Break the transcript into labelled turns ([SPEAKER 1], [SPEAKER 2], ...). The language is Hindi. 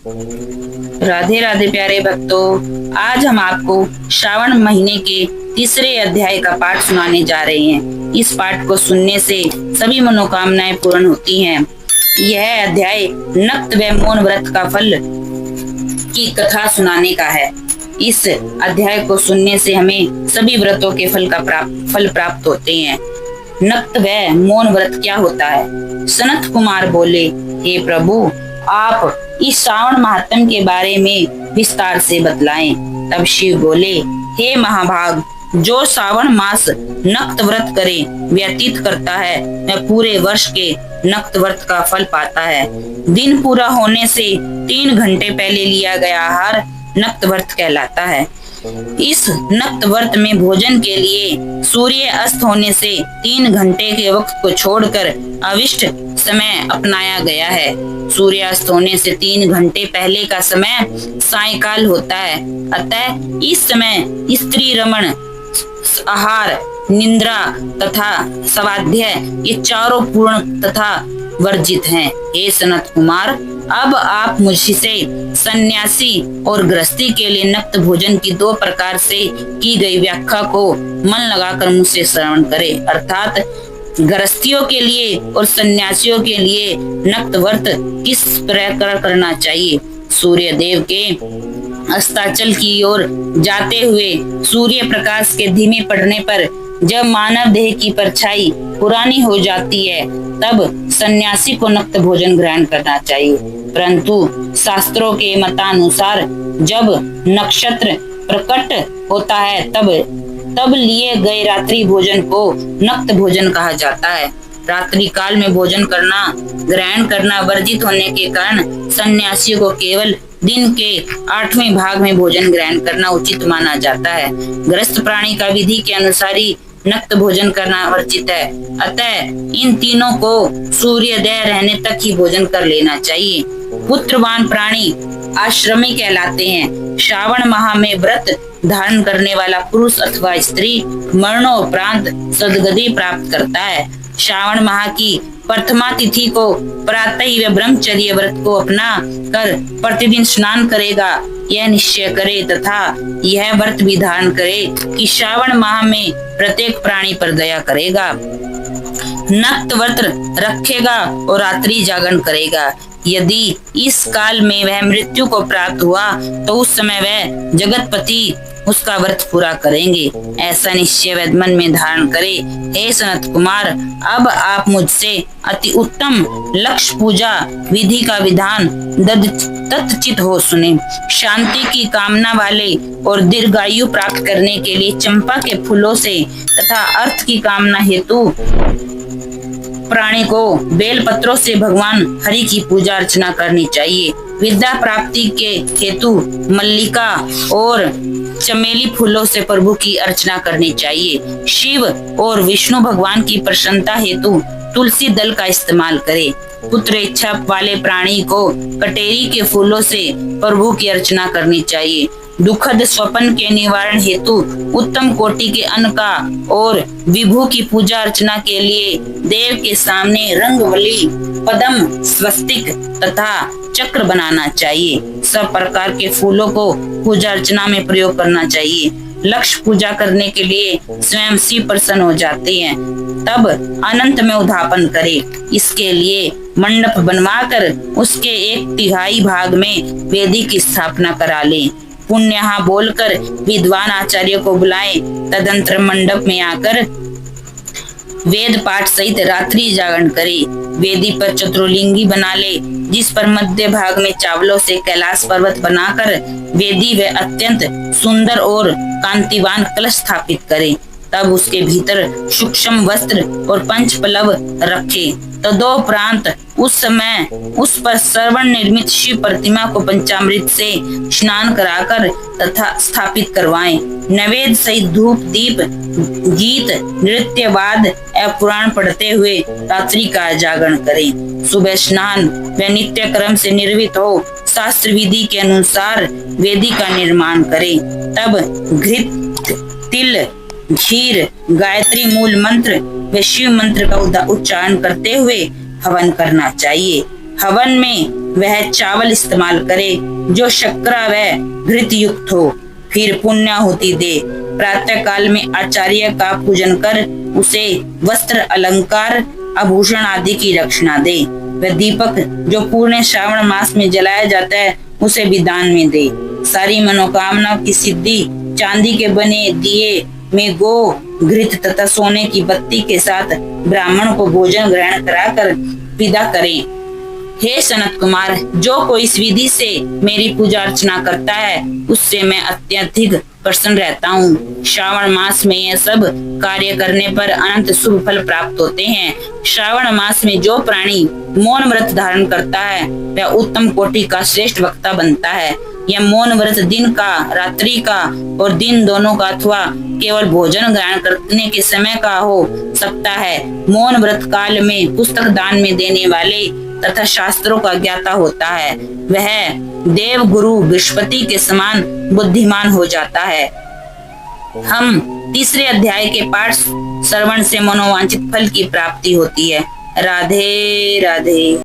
[SPEAKER 1] राधे राधे प्यारे भक्तों, आज हम आपको श्रावण महीने के तीसरे अध्याय का पाठ सुनाने जा रहे हैं। इस पाठ को सुनने से सभी मनोकामनाएं पूर्ण होती हैं। यह अध्याय नक्त व मौन व्रत का फल की कथा सुनाने का है। इस अध्याय को सुनने से हमें सभी व्रतों के फल प्राप्त होते हैं। नक्त व मौन व्रत क्या होता है? सनत कुमार बोले, हे प्रभु, आप इस श्रावण महात्म्य के बारे में विस्तार से बतलाएं। तब शिव बोले, हे महाभाग, जो श्रावण मास नक्त व्रत करे व्यतीत करता है, वह पूरे वर्ष के नक्त व्रत का फल पाता है। दिन पूरा होने से 3 घंटे पहले लिया गया आहार नक्त व्रत कहलाता है। इस नक्त व्रत में भोजन के लिए सूर्य अस्त होने से 3 घंटे के वक्त को छोड़कर अविष्ट समय अपनाया गया है। सूर्यास्त होने से 3 घंटे पहले का समय सायंकाल होता है। अतः इस समय स्त्री रमण, आहार, निद्रा तथा स्वाध्याय ये चारों पूर्ण तथा वर्जित हैं। हे सनत कुमार, अब आप मुझसे सन्यासी और गृहस्थी के लिए नक्त भोजन की 2 प्रकार से की गई व्याख्या को मन लगाकर मुझसे श्रवण करें। अर्थात गृहस्थियों के लिए और सन्यासियों के लिए नक्त व्रत किस प्रकार करना चाहिए। सूर्य देव के अस्ताचल की ओर जाते हुए सूर्य प्रकाश के धीमे पड़ने पर जब मानव देह की परछाई पुरानी हो जाती है, तब सन्यासी को नक्त भोजन ग्रहण करना चाहिए। परंतु शास्त्रों के मतानुसार जब नक्षत्र प्रकट होता है, तब लिए गए रात्रि भोजन को नक्त भोजन कहा जाता है। रात्रि काल में भोजन ग्रहण करना वर्जित होने के कारण सन्यासियों को केवल दिन के 8वें भाग में भोजन ग्रहण करना उचित माना जाता है। ग्रस्त प्राणी का विधि के अनुसार ही नक्त भोजन करना वर्जित है। अतः इन तीनों को सूर्योदय रहने तक ही भोजन कर लेना चाहिए। पुत्रवान प्राणी आश्रमी कहलाते हैं। श्रावण माह में व्रत धारण करने वाला पुरुष अथवा स्त्री मरणोपरांत सद्गति प्राप्त करता है। श्रावण माह की प्रथमा तिथि को प्रातः ही वह ब्रह्मचर्य व्रत को अपना कर प्रतिदिन स्नान करेगा, यह निश्चय करे तथा यह व्रत भी धारण करे कि श्रावण माह में प्रत्येक प्राणी पर दया करेगा। नक्त व्रत रखेगा और रात्रि जागरण करेगा। यदि इस काल में वह मृत्यु को प्राप्त हुआ तो उस समय वह जगतपति उसका व्रत पूरा करेंगे। ऐसा निश्चय वह मन में धारण करे। हे सनत कुमार, अब आप मुझसे अति उत्तम लक्ष्य पूजा विधि का विधान तत्चित हो सुने। शांति की कामना वाले और दीर्घायु प्राप्त करने के लिए चंपा के फूलों से तथा अर्थ की कामना हेतु प्राणी को बेल पत्रों से भगवान हरि की पूजा अर्चना करनी चाहिए। विद्या प्राप्ति के हेतु मल्लिका और चमेली फूलों से प्रभु की अर्चना करनी चाहिए। शिव और विष्णु भगवान की प्रसन्नता हेतु तुलसी दल का इस्तेमाल करे। पुत्र इच्छा वाले प्राणी को कटेरी के फूलों से प्रभु की अर्चना करनी चाहिए। दुखद स्वप्न के निवारण हेतु उत्तम कोटि के अन्न का और विभू की पूजा अर्चना के लिए देव के सामने रंगवली, पद्म, स्वस्तिक तथा चक्र बनाना चाहिए। सब प्रकार के फूलों को पूजा अर्चना में प्रयोग करना चाहिए। लक्ष्य पूजा करने के लिए स्वयं शिव प्रसन्न हो जाते हैं। तब अनंत में उद्यापन करे। इसके लिए मंडप बनवाकर उसके 1/3 भाग में वेदी की स्थापना करा ले। पुण्यहा बोलकर विद्वान आचार्य को बुलाए। तदंतर मंडप में आकर वेद पाठ सहित रात्रि जागरण करे। वेदी पर चतुर्लिंगी बना ले, जिस पर मध्य भाग में चावलों से कैलाश पर्वत बनाकर वेदी व अत्यंत सुंदर और कांतिवान कलश स्थापित करे। तब उसके भीतर सूक्ष्म वस्त्र और 5 पल्लव रखे। तदोपरांत उस समय उस पर श्रवण निर्मित शिव प्रतिमा को पंचामृत से स्नान कराकर तथा स्थापित करवाएं। नैवेद्य सहित धूप, दीप, गीत, नृत्य, वाद एवं पुराण पढ़ते हुए रात्रि का जागरण करें। सुबह स्नान व नित्य कर्म से निर्वित हो शास्त्र विधि के अनुसार वेदी का निर्माण करें। तब घृत, तिल, क्षीर, गायत्री मूल मंत्र व शिव मंत्र का उच्चारण करते हुए हवन करना चाहिए। हवन में वह चावल इस्तेमाल करे जो शर्करा व घृत युक्त हो, फिर पुण्याहुति दे। प्रातः काल में आचार्य का पूजन कर उसे वस्त्र, अलंकार, आभूषण आदि की रक्षणा दे। वह दीपक जो पूर्ण श्रावण मास में जलाया जाता है उसे भी दान में दे। सारी मनोकामनाओं की सिद्धि चांदी के बने दिए में गो, घृत तथा सोने की बत्ती के साथ ब्राह्मण को भोजन ग्रहण कराकर विदा करें। हे सनत कुमार, जो कोई इस विधि से मेरी पूजा अर्चना करता है उससे मैं अत्यधिक प्रसन्न रहता हूँ। श्रावण मास में यह सब कार्य करने पर अनंत शुभ फल प्राप्त होते हैं। श्रावण मास में जो प्राणी मौन व्रत धारण करता है वह उत्तम कोटि का श्रेष्ठ वक्ता बनता है। यह मौन व्रत दिन का, रात्रि का और दिन दोनों का अथवा केवल भोजन ग्रहण करने के समय का हो सकता है। मौन व्रत काल में पुस्तक दान में देने वाले तथा शास्त्रों का ज्ञाता होता है। वह देव गुरु बृहस्पति के समान बुद्धिमान हो जाता है। हम तीसरे अध्याय के पाठ श्रवण से मनोवांछित फल की प्राप्ति होती है। राधे राधे।